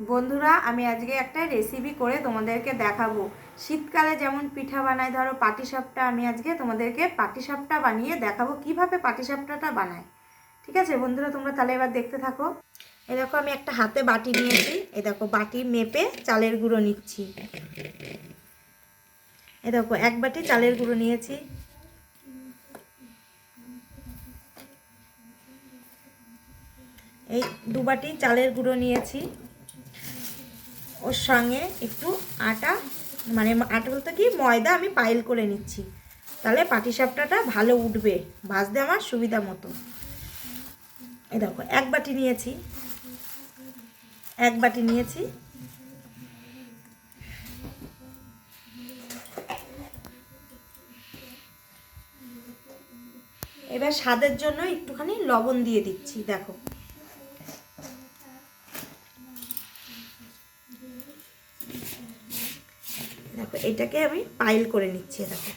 বন্ধুরা, আমি আজকে একটা রেসিপি করে তোমাদেরকে দেখাবো। শীতকালে যেমন পিঠা বানায়, ধরো পাটিসাপটা, আমি আজকে তোমাদেরকে পাটিসাপটা বানিয়ে দেখাবো কিভাবে পাটিসাপটাটা বানায়। ঠিক আছে বন্ধুরা, তোমরা তাহলে এবার দেখতে থাকো। এই দেখো, আমি একটা হাতে বাটি নিয়েছি। এই দেখো, বাটি মেপে চালের গুঁড়ো নিচ্ছি। এই দেখো, এক বাটি চালের গুঁড়ো নিয়েছি। এই দু বাটি চালের গুঁড়ো নিয়েছি। ওর সঙ্গে একটু আটা, মানে আটা বলতে কি ময়দা, আমি পাইল করে নিচ্ছি, তাহলে পাটিসাপটাটা ভালো উঠবে, ভাজতে আমার সুবিধা মতো। এই দেখো, এক বাটি নিয়েছি। এবার স্বাদের জন্য একটুখানি লবণ দিয়ে দিচ্ছি। দেখো, দেখো এটাকে আমি পাইল করে নিচ্ছি। দেখো,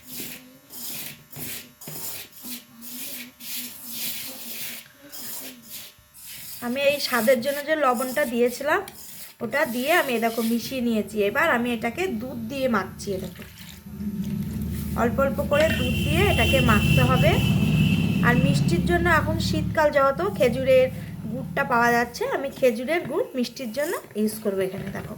আমি এই স্বাদের জন্য যে লবণটা দিয়েছিলাম ওটা দিয়ে আমি দেখো মিশিয়ে নিয়েছি। এবার আমি এটাকে দুধ দিয়ে মাখছি। দেখো, অল্প অল্প করে দুধ দিয়ে এটাকে মাখতে হবে। আর মিষ্টির জন্য এখন শীতকাল, যেহেতু খেজুরের গুড়টা পাওয়া যাচ্ছে, আমি খেজুরের গুড় মিষ্টির জন্য ইউজ করবো এখানে। দেখো,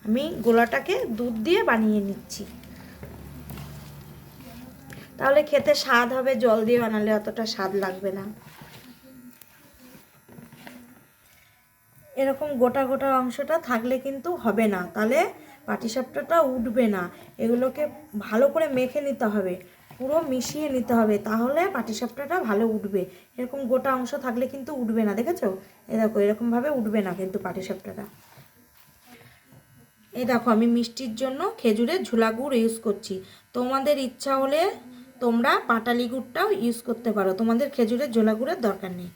আমি গোলাটাকে দুধ দিয়ে বানিয়ে নিচ্ছি, তাহলে খেতে স্বাদ হবে। জল দিয়ে বানালে অতটা স্বাদ লাগবে না। এরকম গোটা গোটা অংশটা থাকলে কিন্তু হবে না, তাহলে পাটিসাপটাটা উঠবে না। এগুলোকে ভালো করে মেখে নিতে হবে, পুরো মিশিয়ে নিতে হবে, তাহলে পাটিসাপটাটা ভালো উঠবে। এরকম গোটা অংশ থাকলে কিন্তু উঠবে না, দেখেছো? এই দেখো, এরকমভাবে উঠবে না কিন্তু পাটিসাপটাটা। এই দেখো, আমি মিষ্টির জন্য খেজুরের ঝুলা গুড় ইউজ করছি। তোমাদের ইচ্ছা হলে তোমরা পাটালি গুড়টাও ইউজ করতে পারো, তোমাদের খেজুরের ঝোলা গুড়ের দরকার নেই।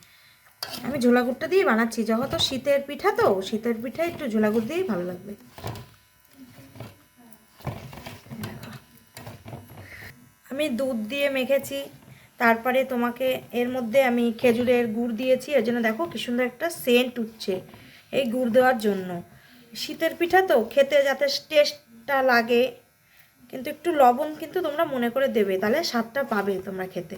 আমি ঝোলা গুড়টা দিয়ে বানাচ্ছি, যেহেতু শীতের পিঠা, তো শীতের পিঠা একটু ঝোলা গুড় দিয়েই ভালো লাগবে। আমি দুধ দিয়ে মেখেছি, তারপরে তোমাকে এর মধ্যে আমি খেজুরের গুড় দিয়েছি। এর জন্য দেখো কি সুন্দর একটা সেন্ট উঠছে, এই গুড় দেওয়ার জন্য। শীতের পিঠা তো খেতে যাতে টেস্টটা লাগে, কিন্তু একটু লবণ কিন্তু তোমরা মনে করে দেবে, তাহলে স্বাদটা পাবে তোমরা খেতে।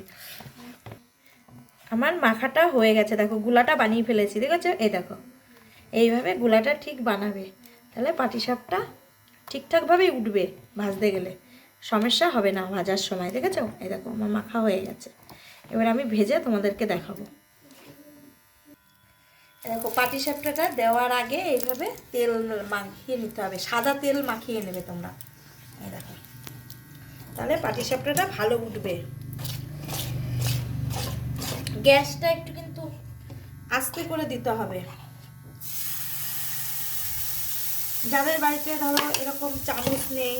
আমার মাখাটা হয়ে গেছে। দেখো, গুলাটা বানিয়ে ফেলেছি, দেখেছো? এই দেখো, এইভাবে গুলাটা ঠিক বানাবে, তাহলে পাটিসাপটা ঠিকঠাকভাবেই উঠবে। ভাজতে গেলে সমস্যা হবে না ভাজার সময়, দেখেছো? এই দেখো, আমার মাখা হয়ে গেছে। এবার আমি ভেজে তোমাদেরকে দেখাবো। দেখো, পাটিসাপটাটা দেওয়ার আগে এইভাবে তেল মাখিয়ে নিতে হবে, সাদা তেল মাখিয়ে নেবে তোমরা। এই দেখো, তাহলে পাটিসাপটাটা ভালো উঠবে। গ্যাসটা একটু কিন্তু আস্তে করে দিতে হবে। যাদের বাড়িতে ধরো এরকম চামচ নেই,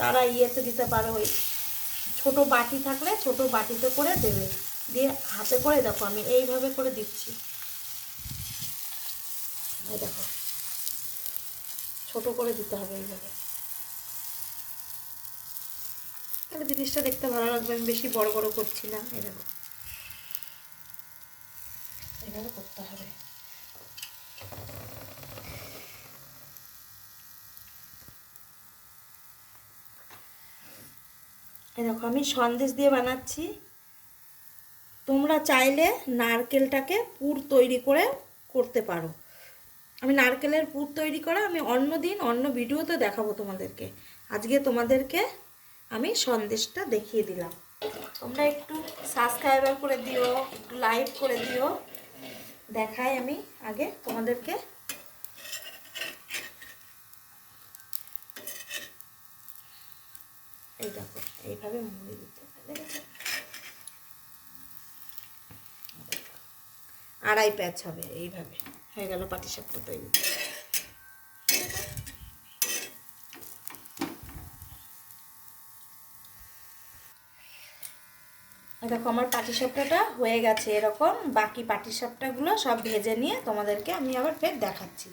তারা ইয়েতে দিতে পারো, ওই ছোটো বাটি থাকলে ছোটো বাটিতে করে দেবে, দিয়ে হাতে করে। দেখো, আমি এইভাবে করে দিচ্ছি। এই দেখো, ছোটো করে দিতে হবে এইভাবে, তাহলে জিনিসটা দেখতে ভালো লাগবে। আমি বেশি বড় বড় করছি না। এই দেখো, এইভাবে করতে হবে। এই দেখো, আমি সন্দেশ দিয়ে বানাচ্ছি। তোমরা চাইলে নারকেলটাকে পুর তৈরি করে করতে পারো। আমি নারকেলের পুর তৈরি করা আমি অন্য দিন অন্য ভিডিওতে দেখাবো তোমাদেরকে। আজকে তোমাদেরকে আমি সন্দেশটা দেখিয়ে দিলাম। তোমরা একটু সাবস্ক্রাইবার করে দিও, একটু লাইক করে দিও। দেখাই আমি আগে তোমাদেরকে। এই দেখো, এইভাবে মুড়ে দিতে হবে, দেখেছো? আড়াই প্যাচ হবে, এইভাবে হয়ে গেল পাটিসাপটা তৈরি। দেখো, আমার পাটিসাপটাটা হয়ে গেছে এরকম। বাকি পাটিসাপটাগুলো সব ভেজে নিয়ে তোমাদেরকে আমি আবার ফের দেখাচ্ছি।